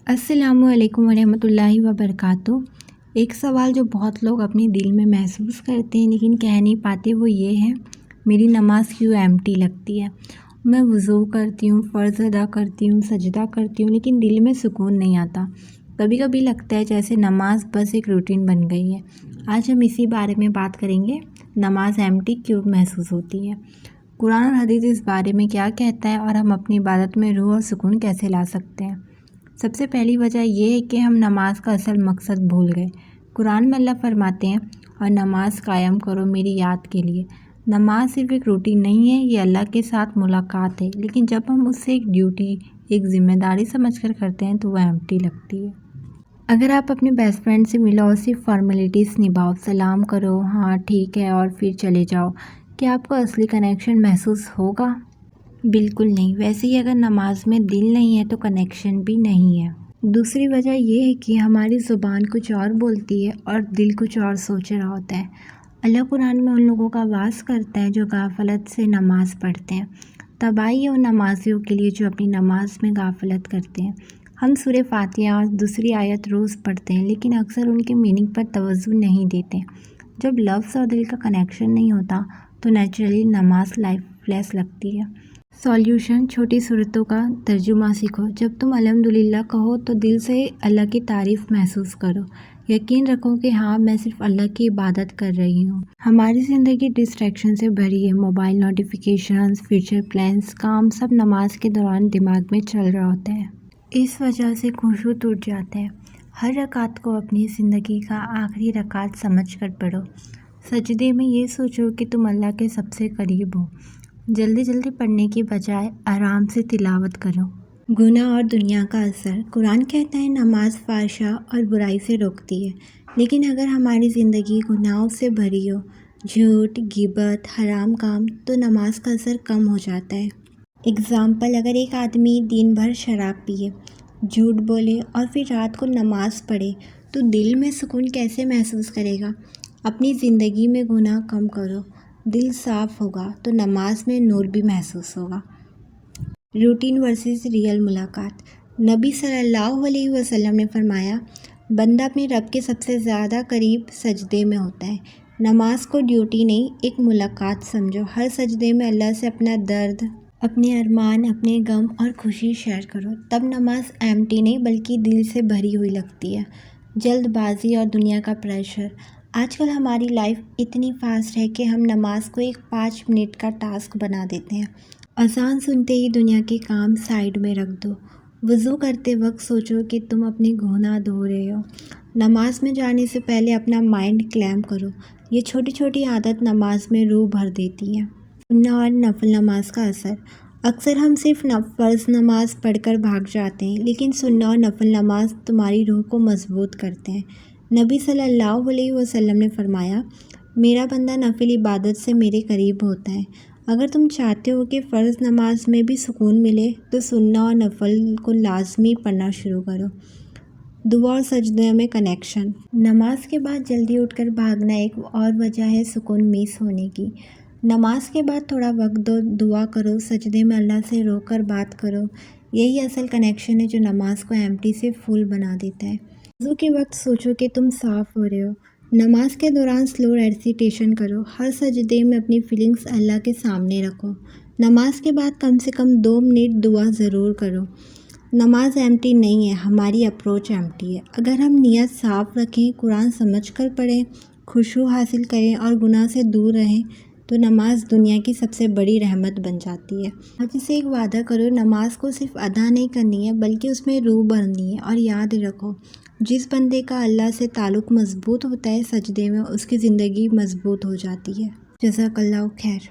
السلام علیکم ورحمۃ اللہ وبرکاتہ۔ ایک سوال جو بہت لوگ اپنے دل میں محسوس کرتے ہیں لیکن کہہ نہیں پاتے وہ یہ ہے، میری نماز کیوں ایمٹی لگتی ہے؟ میں وضو کرتی ہوں، فرض ادا کرتی ہوں، سجدہ کرتی ہوں، لیکن دل میں سکون نہیں آتا۔ کبھی کبھی لگتا ہے جیسے نماز بس ایک روٹین بن گئی ہے۔ آج ہم اسی بارے میں بات کریں گے، نماز ایمٹی کیوں محسوس ہوتی ہے، قرآن اور حدیث اس بارے میں کیا کہتا ہے، اور ہم اپنی عبادت میں روح اور سکون کیسے لا سکتے ہیں۔ سب سے پہلی وجہ یہ ہے کہ ہم نماز کا اصل مقصد بھول گئے۔ قرآن میں اللہ فرماتے ہیں، اور نماز قائم کرو میری یاد کے لیے۔ نماز صرف ایک روٹین نہیں ہے، یہ اللہ کے ساتھ ملاقات ہے، لیکن جب ہم اسے ایک ڈیوٹی، ایک ذمہ داری سمجھ کر کرتے ہیں تو وہ ایمٹی لگتی ہے۔ اگر آپ اپنے بیسٹ فرینڈ سے ملو اور صرف فارمیلٹیز نبھاؤ، سلام کرو، ہاں ٹھیک ہے، اور پھر چلے جاؤ، کیا آپ کو اصلی کنیکشن محسوس ہوگا؟ بالکل نہیں۔ ویسے ہی اگر نماز میں دل نہیں ہے تو کنیکشن بھی نہیں ہے۔ دوسری وجہ یہ ہے کہ ہماری زبان کچھ اور بولتی ہے اور دل کچھ اور سوچ رہا ہوتا ہے۔ اللہ قرآن میں ان لوگوں کا وعظ کرتا ہے جو غفلت سے نماز پڑھتے ہیں۔ تباہی ہے ان نمازیوں کے لیے جو اپنی نماز میں غفلت کرتے ہیں۔ ہم سورہ فاتحہ دوسری آیت روز پڑھتے ہیں، لیکن اکثر ان کے میننگ پر توجہ نہیں دیتے۔ جب لفظ اور دل کا کنیکشن نہیں ہوتا تو نیچرلی نماز لائف لیس لگتی ہے۔ سولیوشن، چھوٹی صورتوں کا ترجمہ سیکھو۔ جب تم الحمدللہ کہو تو دل سے اللہ کی تعریف محسوس کرو۔ یقین رکھو کہ ہاں، میں صرف اللہ کی عبادت کر رہی ہوں۔ ہماری زندگی ڈسٹریکشن سے بھری ہے، موبائل نوٹیفیکیشنز، فیوچر پلانز، کام، سب نماز کے دوران دماغ میں چل رہا ہوتا ہے۔ اس وجہ سے خشوع ٹوٹ جاتا ہے۔ ہر رکعت کو اپنی زندگی کا آخری رکعت سمجھ کر پڑھو۔ سجدے میں یہ سوچو کہ تم اللہ کے سب سے قریب ہو۔ جلدی جلدی پڑھنے کی بجائے آرام سے تلاوت کرو۔ گناہ اور دنیا کا اثر، قرآن کہتا ہے نماز فحشاء اور برائی سے روکتی ہے، لیکن اگر ہماری زندگی گناہوں سے بھری ہو، جھوٹ، غیبت، حرام کام، تو نماز کا اثر کم ہو جاتا ہے۔ اگزامپل، اگر ایک آدمی دن بھر شراب پیے، جھوٹ بولے اور پھر رات کو نماز پڑھے تو دل میں سکون کیسے محسوس کرے گا؟ اپنی زندگی میں گناہ کم کرو، دل صاف ہوگا تو نماز میں نور بھی محسوس ہوگا۔ روٹین ورسز ریئل ملاقات، نبی صلی اللہ علیہ وسلم نے فرمایا، بندہ اپنے رب کے سب سے زیادہ قریب سجدے میں ہوتا ہے۔ نماز کو ڈیوٹی نہیں، ایک ملاقات سمجھو۔ ہر سجدے میں اللہ سے اپنا درد، اپنے ارمان، اپنے غم اور خوشی شیئر کرو، تب نماز ایمٹی نہیں بلکہ دل سے بھری ہوئی لگتی ہے۔ جلد بازی اور دنیا کا پریشر، آج کل ہماری لائف اتنی فاسٹ ہے کہ ہم نماز کو ایک 5 منٹ کا ٹاسک بنا دیتے ہیں۔ اذان سنتے ہی دنیا کے کام سائیڈ میں رکھ دو۔ وضو کرتے وقت سوچو کہ تم اپنے گناہ دھو رہے ہو۔ نماز میں جانے سے پہلے اپنا مائنڈ کلیم کرو۔ یہ چھوٹی چھوٹی عادت نماز میں روح بھر دیتی ہے۔ سنت اور نفل نماز کا اثر، اکثر ہم صرف فرض نماز پڑھ کر بھاگ جاتے ہیں، لیکن سنت اور نفل نماز تمہاری روح کو مضبوط کرتے ہیں۔ نبی صلی اللہ علیہ وسلم نے فرمایا، میرا بندہ نفل عبادت سے میرے قریب ہوتا ہے۔ اگر تم چاہتے ہو کہ فرض نماز میں بھی سکون ملے تو سنت اور نفل کو لازمی پڑھنا شروع کرو۔ دعا اور سجدے میں کنیکشن، نماز کے بعد جلدی اٹھ کر بھاگنا ایک اور وجہ ہے سکون مس ہونے کی۔ نماز کے بعد تھوڑا وقت دو، دعا کرو، سجدے میں اللہ سے رو کر بات کرو۔ یہی اصل کنیکشن ہے جو نماز کو ایمٹی سے فل بنا دیتا ہے۔ وضو کے وقت سوچو کہ تم صاف ہو رہے ہو۔ نماز کے دوران سلو ریسیٹیشن کرو۔ ہر سجدے میں اپنی فیلنگز اللہ کے سامنے رکھو۔ نماز کے بعد کم سے کم 2 منٹ دعا ضرور کرو۔ نماز ایمٹی نہیں ہے، ہماری اپروچ ایمٹی ہے۔ اگر ہم نیت صاف رکھیں، قرآن سمجھ کر پڑھیں، خشوع حاصل کریں اور گناہ سے دور رہیں تو نماز دنیا کی سب سے بڑی رحمت بن جاتی ہے۔ آج سے ایک وعدہ کرو، نماز کو صرف ادا نہیں کرنی ہے بلکہ اس میں روح بھرنی ہے، اور یاد رکھو، جس بندے کا اللہ سے تعلق مضبوط ہوتا ہے، سجدے میں اس کی زندگی مضبوط ہو جاتی ہے۔ جزاک اللہ خیر۔